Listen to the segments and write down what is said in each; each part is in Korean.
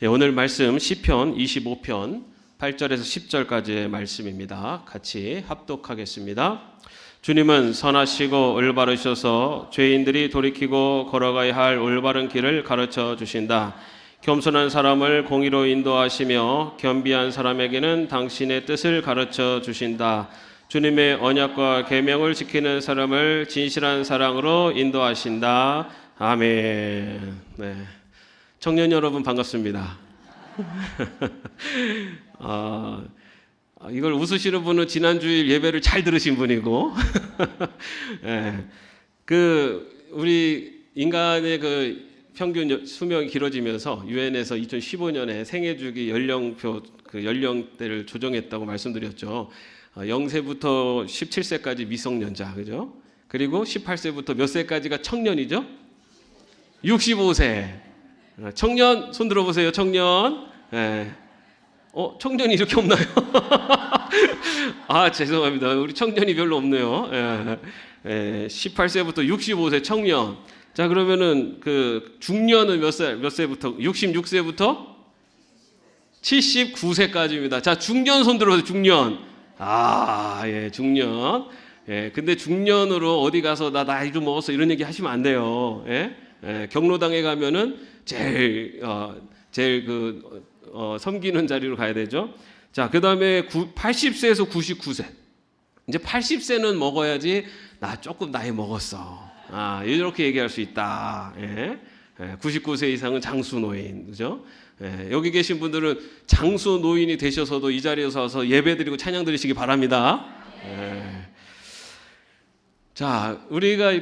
오늘 말씀 시편 25편 8절에서 10절까지의 말씀입니다. 같이 합독하겠습니다. 주님은 선하시고 올바르셔서 죄인들이 돌이키고 걸어가야 할 올바른 길을 가르쳐 주신다. 겸손한 사람을 공의로 인도하시며 겸비한 사람에게는 당신의 뜻을 가르쳐 주신다. 주님의 언약과 계명을 지키는 사람을 진실한 사랑으로 인도하신다. 아멘. 네. 청년 여러분 반갑습니다. 이걸 웃으시는 분은 지난주일 예배를 잘 들으신 분이고, 네. 우리 인간의 평균 수명이 길어지면서 유엔에서 2015년에 생애주기 연령표 연령대를 조정했다고 말씀드렸죠. 0세부터 17세까지 미성년자, 그죠? 그리고 18세부터 몇 세까지가 청년이죠? 65세. 청년 손 들어보세요. 청년. 네. 청년이 이렇게 없나요? 죄송합니다. 우리 청년이 별로 없네요. 18세부터 65세 청년. 자, 그러면은 중년은 몇 세부터? 66세부터 79세까지입니다. 자, 중년 손 들어보세요. 중년. 중년. 근데 중년으로 어디 가서 나 나이 좀 먹었어 이런 얘기 하시면 안 돼요. 경로당에 가면은 제일 섬기는 자리로 가야 되죠. 자, 그다음에 80세에서 99세. 이제 80세는 먹어야지 나 조금 나이 먹었어. 이렇게 얘기할 수 있다. 99세 이상은 장수 노인, 그죠? 여기 계신 분들은 장수 노인이 되셔서도 이 자리에 서서 예배드리고 찬양 드리시기 바랍니다. 자, 우리가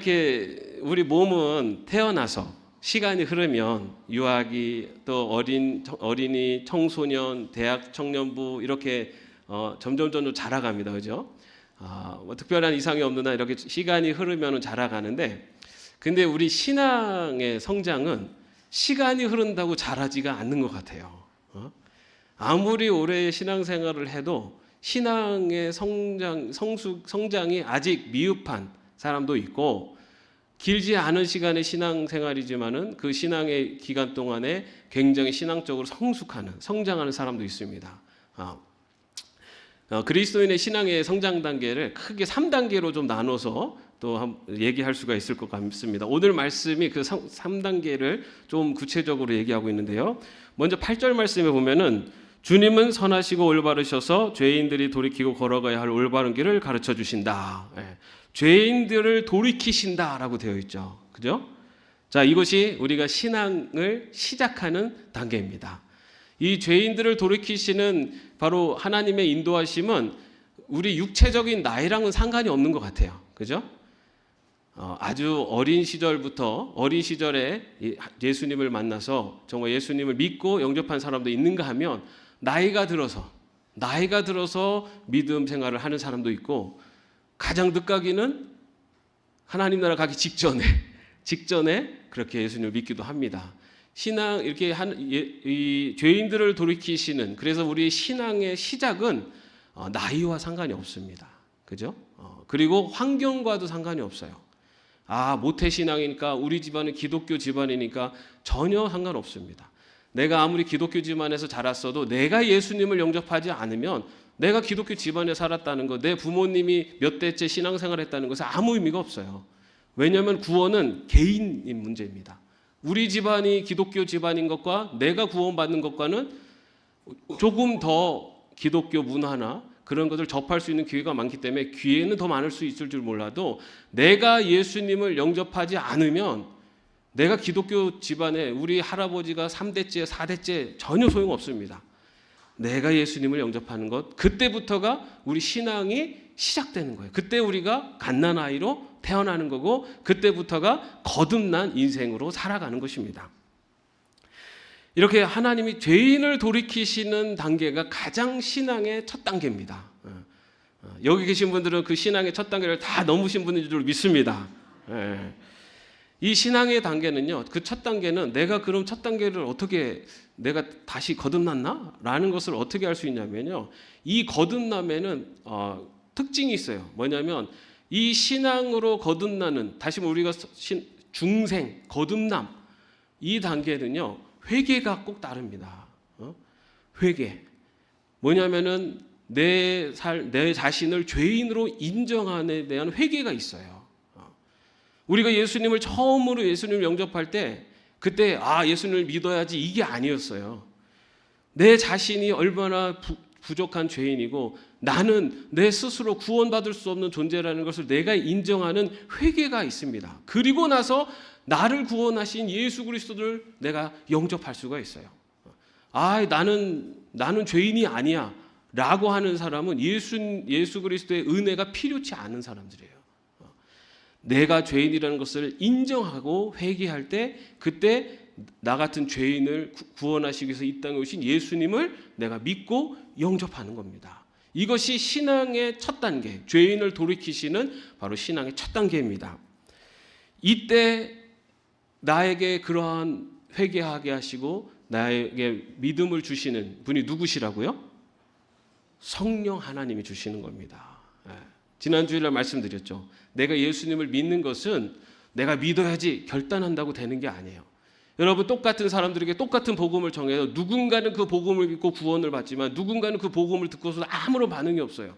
우리 몸은 태어나서 시간이 흐르면 유아기 또 어린이, 청소년, 대학 청년부 이렇게 점점 자라갑니다, 그죠? 특별한 이상이 없는 한 이렇게 시간이 흐르면 자라가는데, 근데 우리 신앙의 성장은 시간이 흐른다고 자라지가 않는 것 같아요. 아무리 오래 신앙생활을 해도 신앙의 성장이 아직 미흡한 사람도 있고, 길지 않은 시간의 신앙생활이지만은 그 신앙의 기간 동안에 굉장히 신앙적으로 성장하는 사람도 있습니다. 그리스도인의 신앙의 성장 단계를 크게 3단계로 좀 나눠서 또 얘기할 수가 있을 것 같습니다. 오늘 말씀이 그 3단계를 좀 구체적으로 얘기하고 있는데요. 먼저 8절 말씀에 보면은 주님은 선하시고 올바르셔서 죄인들이 돌이키고 걸어가야 할 올바른 길을 가르쳐 주신다. 죄인들을 돌이키신다라고 되어 있죠. 그죠? 자, 이것이 우리가 신앙을 시작하는 단계입니다. 이 죄인들을 돌이키시는 바로 하나님의 인도하심은 우리 육체적인 나이랑은 상관이 없는 것 같아요. 그죠? 아주 어린 시절에 예수님을 만나서 정말 예수님을 믿고 영접한 사람도 있는가 하면 나이가 들어서 믿음 생활을 하는 사람도 있고, 가장 늦가기는 하나님 나라 가기 직전에 그렇게 예수님을 믿기도 합니다. 신앙 이렇게 이 죄인들을 돌이키시는, 그래서 우리 신앙의 시작은 나이와 상관이 없습니다. 그죠? 그리고 환경과도 상관이 없어요. 모태 신앙이니까 우리 집안은 기독교 집안이니까 전혀 상관없습니다. 내가 아무리 기독교 집안에서 자랐어도 내가 예수님을 영접하지 않으면 내가 기독교 집안에 살았다는 것, 내 부모님이 몇 대째 신앙생활을 했다는 것은 아무 의미가 없어요. 왜냐하면 구원은 개인의 문제입니다. 우리 집안이 기독교 집안인 것과 내가 구원받는 것과는 조금 더 기독교 문화나 그런 것을 접할 수 있는 기회가 많기 때문에 기회는 더 많을 수 있을 줄 몰라도, 내가 예수님을 영접하지 않으면 내가 기독교 집안에 우리 할아버지가 3대째, 4대째 전혀 소용없습니다. 내가 예수님을 영접하는 것, 그때부터가 우리 신앙이 시작되는 거예요. 그때 우리가 갓난아이로 태어나는 거고, 그때부터가 거듭난 인생으로 살아가는 것입니다. 이렇게 하나님이 죄인을 돌이키시는 단계가 가장 신앙의 첫 단계입니다. 여기 계신 분들은 그 신앙의 첫 단계를 다 넘으신 분인 줄 믿습니다. 이 신앙의 단계는요, 그 첫 단계는 내가 그럼 첫 단계를 어떻게 내가 다시 거듭났나? 라는 것을 어떻게 알 수 있냐면요, 이 거듭남에는 특징이 있어요. 뭐냐면 이 신앙으로 거듭나는, 다시 우리가 중생, 거듭남, 이 단계는요 회개가 꼭 따릅니다. 회개. 뭐냐면은 내 자신을 죄인으로 인정함에 대한 회개가 있어요. 우리가 예수님을 처음으로 예수님을 영접할 때 그때 예수님을 믿어야지 이게 아니었어요. 내 자신이 얼마나 부족한 죄인이고 나는 내 스스로 구원받을 수 없는 존재라는 것을 내가 인정하는 회개가 있습니다. 그리고 나서 나를 구원하신 예수 그리스도를 내가 영접할 수가 있어요. 나는 죄인이 아니야 라고 하는 사람은 예수 그리스도의 은혜가 필요치 않은 사람들이에요. 내가 죄인이라는 것을 인정하고 회개할 때 그때 나 같은 죄인을 구원하시기 위해서 이 땅에 오신 예수님을 내가 믿고 영접하는 겁니다. 이것이 신앙의 첫 단계, 죄인을 돌이키시는 바로 신앙의 첫 단계입니다. 이때 나에게 그러한 회개하게 하시고 나에게 믿음을 주시는 분이 누구시라고요? 성령 하나님이 주시는 겁니다. 지난 주일날 말씀드렸죠. 내가 예수님을 믿는 것은 내가 믿어야지 결단한다고 되는 게 아니에요. 여러분, 똑같은 사람들에게 똑같은 복음을 정해요. 누군가는 그 복음을 믿고 구원을 받지만 누군가는 그 복음을 듣고서 아무런 반응이 없어요.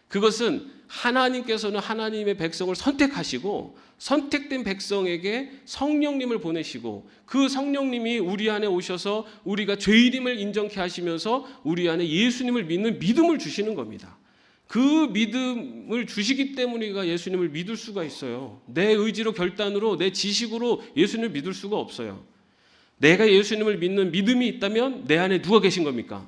그것은 하나님께서는 하나님의 백성을 선택하시고 선택된 백성에게 성령님을 보내시고 그 성령님이 우리 안에 오셔서 우리가 죄인임을 인정케 하시면서 우리 안에 예수님을 믿는 믿음을 주시는 겁니다. 그 믿음을 주시기 때문에 우리가 예수님을 믿을 수가 있어요. 내 의지로 결단으로 내 지식으로 예수님을 믿을 수가 없어요. 내가 예수님을 믿는 믿음이 있다면 내 안에 누가 계신 겁니까?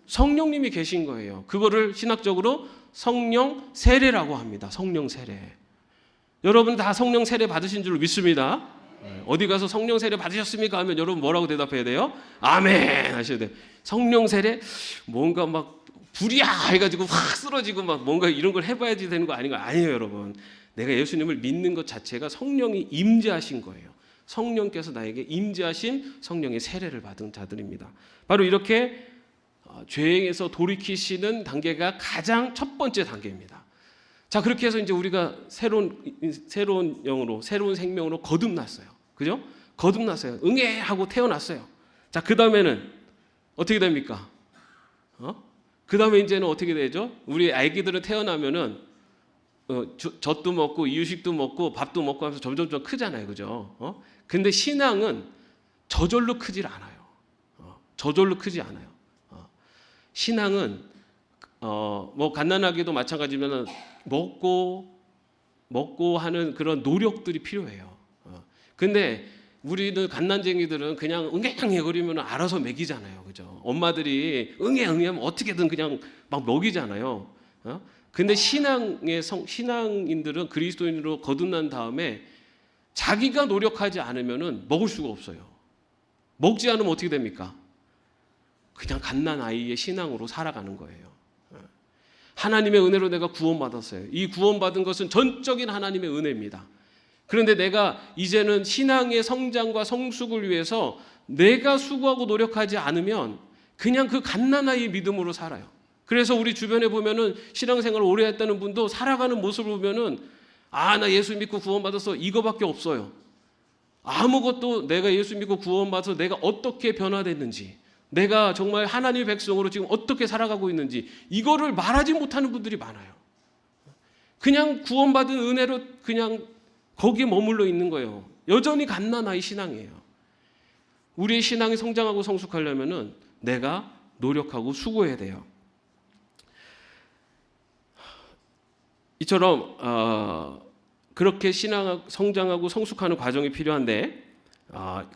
성령님이 계신 거예요. 그거를 신학적으로 성령 세례라고 합니다. 성령 세례. 여러분 다 성령 세례 받으신 줄로 믿습니다. 어디 가서 성령 세례 받으셨습니까? 하면 여러분 뭐라고 대답해야 돼요? 아멘 하셔야 돼요. 성령 세례 뭔가 막 불이야 해가지고 확 쓰러지고 막 뭔가 이런 걸 해봐야지 되는 거 아닌가? 아니에요, 여러분. 내가 예수님을 믿는 것 자체가 성령이 임재하신 거예요. 성령께서 나에게 임재하신 성령의 세례를 받은 자들입니다. 바로 이렇게 죄에서 돌이키시는 단계가 가장 첫 번째 단계입니다. 자, 그렇게 해서 이제 우리가 새로운 영으로, 새로운 생명으로 거듭났어요. 그죠? 거듭났어요. 응애 하고 태어났어요. 자, 그 다음에는 어떻게 됩니까? 그 다음에 이제는 어떻게 되죠? 우리 아기들은 태어나면은 젖도 먹고 이유식도 먹고 밥도 먹고 하면서 점점 크잖아요, 그죠? 근데 신앙은 저절로 크질 않아요. 저절로 크지 않아요. 신앙은 뭐 갓난아기도 마찬가지면 먹고 하는 그런 노력들이 필요해요. 근데 우리는 갓난쟁이들은 그냥 응애응애거리면 알아서 먹이잖아요, 그죠? 엄마들이 응애응애하면 어떻게든 그냥 막 먹이잖아요. 근데 신앙인들은 그리스도인으로 거듭난 다음에 자기가 노력하지 않으면은 먹을 수가 없어요. 먹지 않으면 어떻게 됩니까? 그냥 갓난 아이의 신앙으로 살아가는 거예요. 하나님의 은혜로 내가 구원받았어요. 이 구원받은 것은 전적인 하나님의 은혜입니다. 그런데 내가 이제는 신앙의 성장과 성숙을 위해서 내가 수고하고 노력하지 않으면 그냥 그 갓난아이의 믿음으로 살아요. 그래서 우리 주변에 보면은 신앙생활을 오래 했다는 분도 살아가는 모습을 보면은 나 예수 믿고 구원받아서 이거밖에 없어요. 아무것도 내가 예수 믿고 구원받아서 내가 어떻게 변화됐는지, 내가 정말 하나님의 백성으로 지금 어떻게 살아가고 있는지 이거를 말하지 못하는 분들이 많아요. 그냥 구원받은 은혜로 그냥 거기에 머물러 있는 거예요. 여전히 갓난아이 신앙이에요. 우리의 신앙이 성장하고 성숙하려면은 내가 노력하고 수고해야 돼요. 이처럼 그렇게 성장하고 성숙하는 과정이 필요한데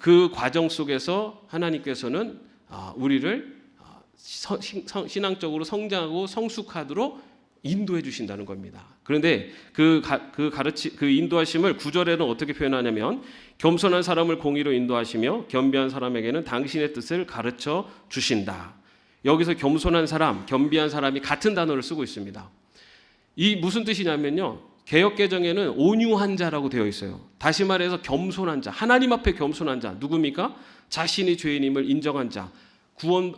그 과정 속에서 하나님께서는 우리를 신앙적으로 성장하고 성숙하도록 인도해 주신다는 겁니다. 그런데 그 인도하심을 9절에는 어떻게 표현하냐면 겸손한 사람을 공의로 인도하시며 겸비한 사람에게는 당신의 뜻을 가르쳐 주신다. 여기서 겸손한 사람, 겸비한 사람이 같은 단어를 쓰고 있습니다. 이 무슨 뜻이냐면요, 개역개정에는 온유한 자라고 되어 있어요. 다시 말해서 겸손한 자, 하나님 앞에 겸손한 자, 누굽니까? 자신이 죄인임을 인정한 자,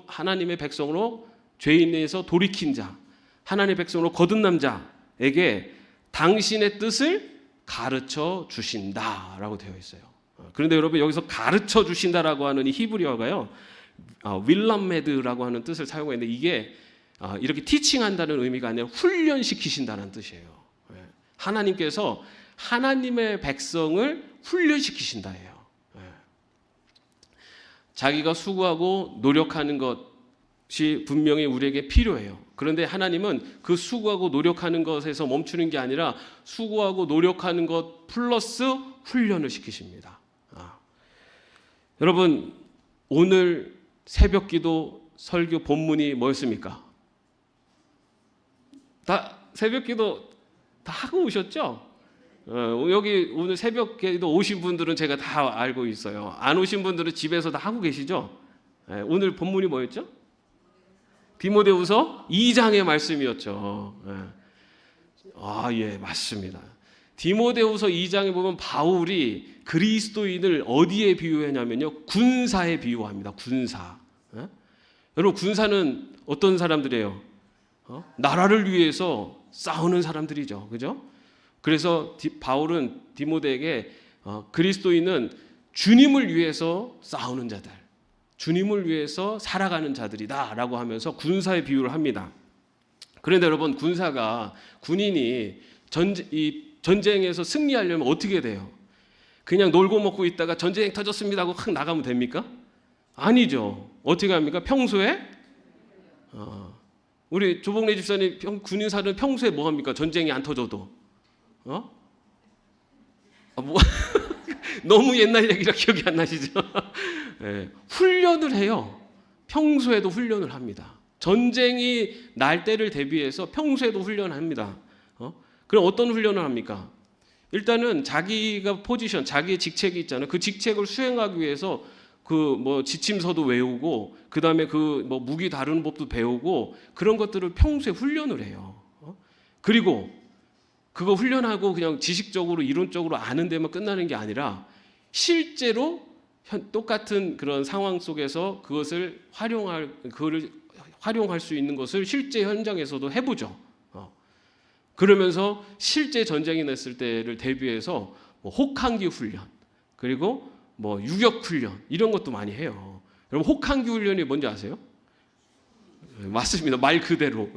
하나님의 백성으로 죄인에서 돌이킨 자, 하나님의 백성으로 거듭난 자에게 당신의 뜻을 가르쳐 주신다라고 되어 있어요. 그런데 여러분, 여기서 가르쳐 주신다라고 하는 이 히브리어가요, 윌람메드라고 하는 뜻을 사용했는데 이게 이렇게 티칭한다는 의미가 아니라 훈련시키신다는 뜻이에요. 하나님께서 하나님의 백성을 훈련시키신다예요. 자기가 수고하고 노력하는 것이 분명히 우리에게 필요해요. 그런데 하나님은 그 수고하고 노력하는 것에서 멈추는 게 아니라 수고하고 노력하는 것 플러스 훈련을 시키십니다. 여러분, 오늘 새벽기도 설교 본문이 뭐였습니까? 다 새벽기도 다 하고 오셨죠? 여기 오늘 새벽기도 오신 분들은 제가 다 알고 있어요. 안 오신 분들은 집에서 다 하고 계시죠? 오늘 본문이 뭐였죠? 디모데후서 2장의 말씀이었죠. 예, 맞습니다. 디모데후서 2장에 보면 바울이 그리스도인을 어디에 비유하냐면요, 군사에 비유합니다. 군사. 여러분, 군사는 어떤 사람들이에요? 나라를 위해서 싸우는 사람들이죠. 그죠? 그래서 바울은 디모데에게 그리스도인은 주님을 위해서 싸우는 자들, 주님을 위해서 살아가는 자들이다라고 하면서 군사의 비유를 합니다. 그런데 여러분, 군인이 전쟁에서 승리하려면 어떻게 돼요? 그냥 놀고 먹고 있다가 전쟁 터졌습니다 하고 확 나가면 됩니까? 아니죠. 어떻게 합니까? 평소에 우리 조봉래 집사님 군인사는 평소에 뭐 합니까? 전쟁이 안 터져도 너무 옛날 얘기라 기억이 안 나시죠? 훈련을 해요. 평소에도 훈련을 합니다. 전쟁이 날 때를 대비해서 평소에도 훈련합니다. 그럼 어떤 훈련을 합니까? 일단은 자기가 포지션, 자기의 직책이 있잖아요. 그 직책을 수행하기 위해서 지침서도 외우고, 그 다음에 무기 다루는 법도 배우고, 그런 것들을 평소에 훈련을 해요. 그리고 그거 훈련하고 그냥 지식적으로 이론적으로 아는 데만 끝나는 게 아니라 실제로 똑같은 그런 상황 속에서 그것을 활용할 수 있는 것을 실제 현장에서도 해보죠. 그러면서 실제 전쟁이 났을 때를 대비해서 혹한기 훈련, 그리고 유격 훈련, 이런 것도 많이 해요. 여러분, 혹한기 훈련이 뭔지 아세요? 맞습니다. 말 그대로.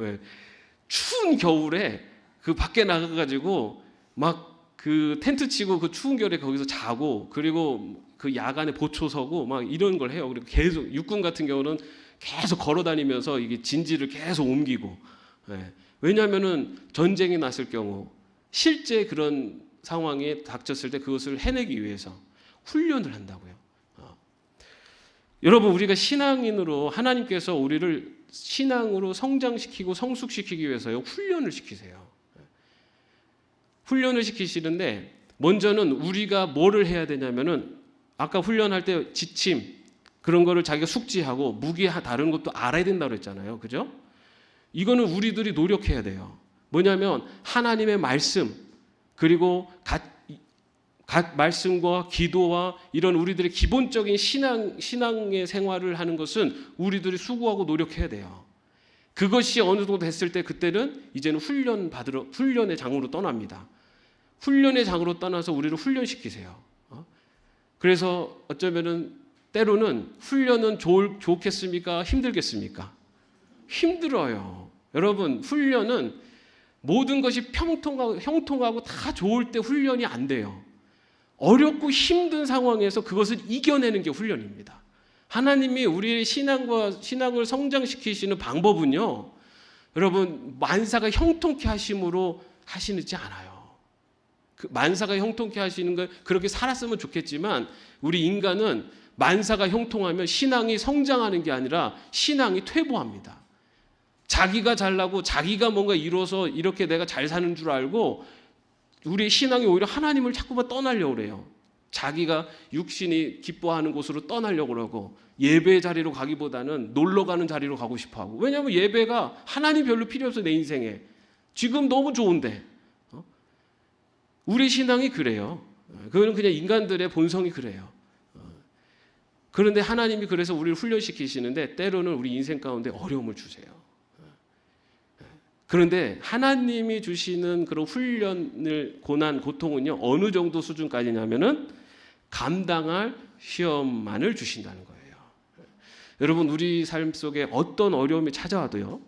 추운 겨울에 그 밖에 나가가지고 막 그 텐트 치고 그 추운 겨울에 거기서 자고, 그리고 그 야간에 보초 서고 막 이런 걸 해요. 그리고 계속 육군 같은 경우는 계속 걸어다니면서 이게 진지를 계속 옮기고. 왜냐하면은 전쟁이 났을 경우 실제 그런 상황에 닥쳤을 때 그것을 해내기 위해서 훈련을 한다고요. 여러분, 우리가 신앙인으로 하나님께서 우리를 신앙으로 성장시키고 성숙시키기 위해서요, 훈련을 시키세요. 훈련을 시키시는데 먼저는 우리가 뭐를 해야 되냐면은 아까 훈련할 때 지침 그런 거를 자기가 숙지하고 무기 다른 것도 알아야 된다고 그랬잖아요. 그죠? 이거는 우리들이 노력해야 돼요. 뭐냐면 하나님의 말씀, 그리고 각 말씀과 기도와 이런 우리들의 기본적인 신앙의 생활을 하는 것은 우리들이 수고하고 노력해야 돼요. 그것이 어느 정도 됐을 때 그때는 이제는 훈련의 장으로 떠납니다. 훈련의 장으로 떠나서 우리를 훈련시키세요. 그래서 어쩌면은 때로는 훈련은 좋겠습니까? 힘들겠습니까? 힘들어요. 여러분, 훈련은 모든 것이 형통하고 다 좋을 때 훈련이 안 돼요. 어렵고 힘든 상황에서 그것을 이겨내는 게 훈련입니다. 하나님이 우리의 신앙을 성장시키시는 방법은요, 여러분, 만사가 형통케 하심으로 하시지 않아요. 그 만사가 형통케 하시는 걸 그렇게 살았으면 좋겠지만, 우리 인간은 만사가 형통하면 신앙이 성장하는 게 아니라 신앙이 퇴보합니다. 자기가 잘나고 자기가 뭔가 이뤄서 이렇게 내가 잘 사는 줄 알고 우리의 신앙이 오히려 하나님을 자꾸만 떠나려고 그래요. 자기가 육신이 기뻐하는 곳으로 떠나려고 그러고 예배 자리로 가기보다는 놀러 가는 자리로 가고 싶어 하고. 왜냐하면 예배가 하나님 별로 필요 없어, 내 인생에. 지금 너무 좋은데. 우리 신앙이 그래요. 그거는 그냥 인간들의 본성이 그래요. 그런데 하나님이 그래서 우리를 훈련시키시는데 때로는 우리 인생 가운데 어려움을 주세요. 그런데 하나님이 주시는 그런 훈련을, 고난, 고통은요, 어느 정도 수준까지냐면은 감당할 시험만을 주신다는 거예요. 여러분, 우리 삶 속에 어떤 어려움이 찾아와도요,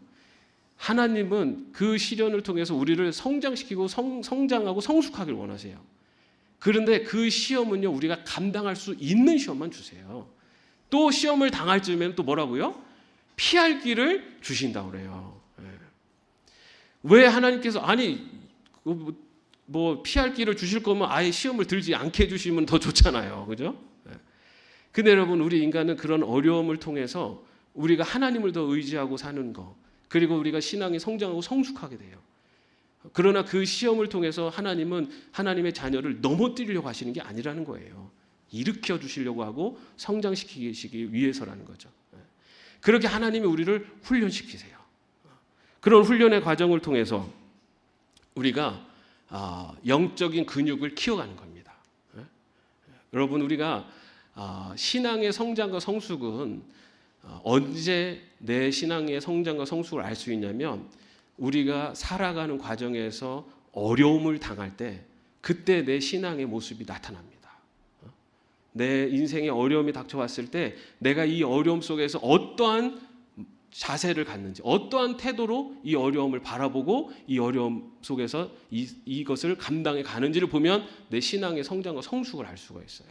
하나님은 그 시련을 통해서 우리를 성장시키고 성장하고 성숙하길 원하세요. 그런데 그 시험은요, 우리가 감당할 수 있는 시험만 주세요. 또 시험을 당할 즈음에는 또 뭐라고요? 피할 길을 주신다고 그래요. 왜 하나님께서 뭐 피할 길을 주실 거면 아예 시험을 들지 않게 해주시면 더 좋잖아요. 그죠? 근데 여러분, 우리 인간은 그런 어려움을 통해서 우리가 하나님을 더 의지하고 사는 거, 그리고 우리가 신앙이 성장하고 성숙하게 돼요. 그러나 그 시험을 통해서 하나님은 하나님의 자녀를 넘어뜨리려고 하시는 게 아니라는 거예요. 일으켜 주시려고 하고 성장시키기 위해서라는 거죠. 그렇게 하나님이 우리를 훈련시키세요. 그런 훈련의 과정을 통해서 우리가 영적인 근육을 키워가는 겁니다. 여러분, 우리가 신앙의 성장과 성숙은 언제 내 신앙의 성장과 성숙을 알 수 있냐면, 우리가 살아가는 과정에서 어려움을 당할 때 그때 내 신앙의 모습이 나타납니다. 내 인생에 어려움이 닥쳐왔을 때 내가 이 어려움 속에서 어떠한 자세를 갖는지, 어떠한 태도로 이 어려움을 바라보고 이 어려움 속에서 이것을 감당해 가는지를 보면 내 신앙의 성장과 성숙을 알 수가 있어요.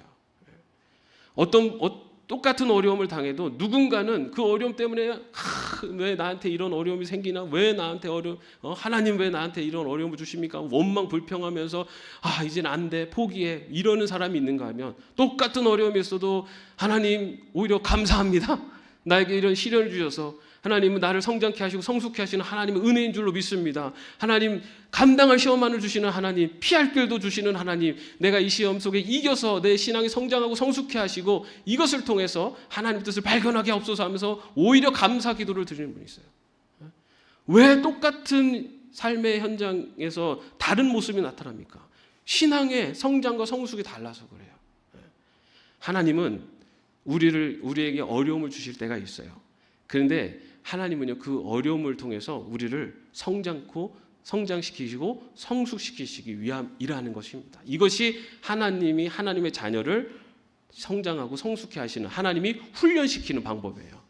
똑같은 어려움을 당해도 누군가는 그 어려움 때문에 왜 나한테 이런 어려움이 생기나, 왜 나한테 하나님 왜 나한테 이런 어려움을 주십니까, 원망 불평하면서 이젠 안 돼, 포기해, 이러는 사람이 있는가 하면, 똑같은 어려움이 있어도 하나님 오히려 감사합니다, 나에게 이런 시련을 주셔서 하나님은 나를 성장케 하시고 성숙케 하시는 하나님은 은혜인 줄로 믿습니다. 하나님, 감당할 시험만을 주시는 하나님, 피할 길도 주시는 하나님, 내가 이 시험 속에 이겨서 내 신앙이 성장하고 성숙케 하시고 이것을 통해서 하나님 뜻을 발견하게 하옵소서 하면서 오히려 감사 기도를 드리는 분이 있어요. 왜 똑같은 삶의 현장에서 다른 모습이 나타납니까? 신앙의 성장과 성숙이 달라서 그래요. 하나님은 우리에게 어려움을 주실 때가 있어요. 그런데 하나님은요, 그 어려움을 통해서 우리를 성장시키시고 성숙시키시기 위함이라는 것입니다. 이것이 하나님이 하나님의 자녀를 성장하고 성숙해 하시는, 하나님이 훈련시키는 방법이에요.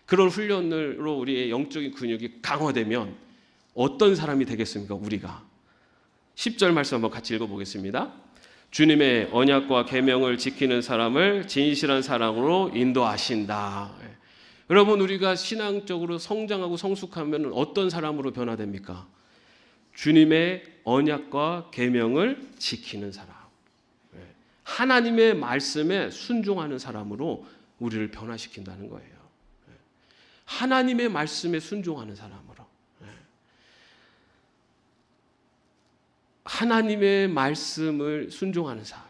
그런 훈련으로 우리의 영적인 근육이 강화되면 어떤 사람이 되겠습니까? 우리가 10절 말씀 한번 같이 읽어보겠습니다. 주님의 언약과 계명을 지키는 사람을 진실한 사랑으로 인도하신다. 여러분, 우리가 신앙적으로 성장하고 성숙하면 어떤 사람으로 변화됩니까? 주님의 언약과 계명을 지키는 사람, 하나님의 말씀에 순종하는 사람으로 우리를 변화시킨다는 거예요. 하나님의 말씀에 순종하는 사람으로, 하나님의 말씀을 순종하는 사람,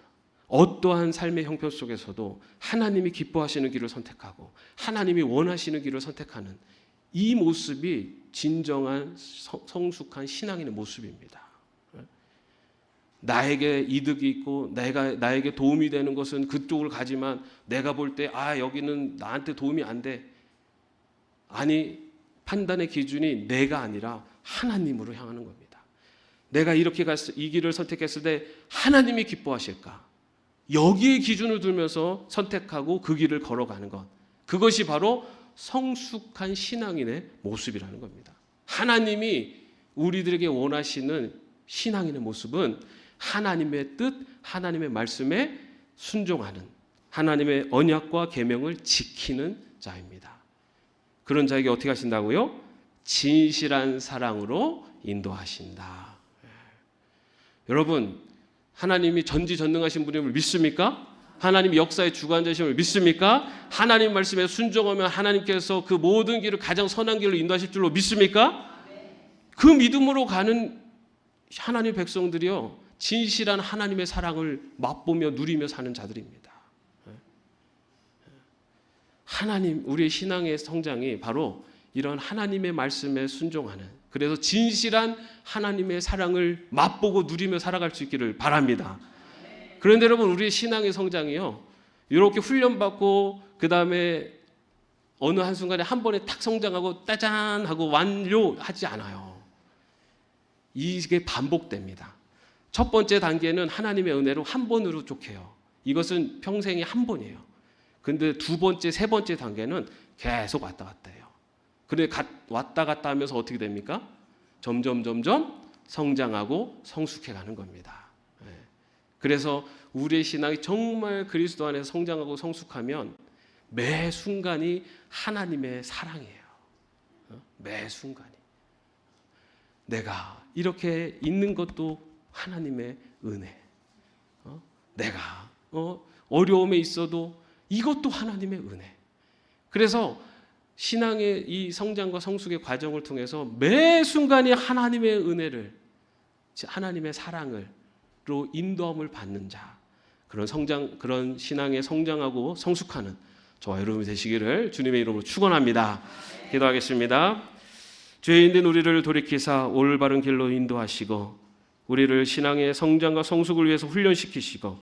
어떠한 삶의 형편 속에서도 하나님이 기뻐하시는 길을 선택하고 하나님이 원하시는 길을 선택하는 이 모습이 진정한 성숙한 신앙인의 모습입니다. 나에게 이득이 있고 나에게 도움이 되는 것은 그쪽을 가지만, 내가 볼 때 여기는 나한테 도움이 안 돼, 아니, 판단의 기준이 내가 아니라 하나님으로 향하는 겁니다. 내가 이렇게 이 길을 선택했을 때 하나님이 기뻐하실까, 여기에 기준을 두면서 선택하고 그 길을 걸어가는 것, 그것이 바로 성숙한 신앙인의 모습이라는 겁니다. 하나님이 우리들에게 원하시는 신앙인의 모습은 하나님의 뜻, 하나님의 말씀에 순종하는, 하나님의 언약과 계명을 지키는 자입니다. 그런 자에게 어떻게 하신다고요? 진실한 사랑으로 인도하신다. 여러분, 하나님이 전지전능하신 분임을 믿습니까? 하나님이 역사의 주관자심을 믿습니까? 하나님 말씀에 순종하면 하나님께서 그 모든 길을 가장 선한 길로 인도하실 줄로 믿습니까? 그 믿음으로 가는 하나님 백성들이요, 진실한 하나님의 사랑을 맛보며 누리며 사는 자들입니다. 하나님, 우리의 신앙의 성장이 바로 이런 하나님의 말씀에 순종하는, 그래서 진실한 하나님의 사랑을 맛보고 누리며 살아갈 수 있기를 바랍니다. 그런데 여러분, 우리의 신앙의 성장이요, 이렇게 훈련받고 그 다음에 어느 한순간에 한 번에 탁 성장하고 따잔 하고 완료하지 않아요. 이게 반복됩니다. 첫 번째 단계는 하나님의 은혜로 한 번으로 족해요. 이것은 평생에 한 번이에요. 근데 두 번째, 세 번째 단계는 계속 왔다 갔다 해요. 그래 왔다 갔다 하면서 어떻게 됩니까? 점점 성장하고 성숙해 가는 겁니다. 그래서 우리의 신앙이 정말 그리스도 안에서 성장하고 성숙하면 매 순간이 하나님의 사랑이에요. 매 순간이. 내가 이렇게 있는 것도 하나님의 은혜. 내가 어려움에 있어도 이것도 하나님의 은혜. 그래서 신앙의 이 성장과 성숙의 과정을 통해서 매 순간이 하나님의 은혜를, 하나님의 사랑으로 인도함을 받는 자, 그런 신앙에 성장하고 성숙하는 저와 여러분이 되시기를 주님의 이름으로 축원합니다. 기도하겠습니다. 죄인된 우리를 돌이키사 올바른 길로 인도하시고 우리를 신앙의 성장과 성숙을 위해서 훈련시키시고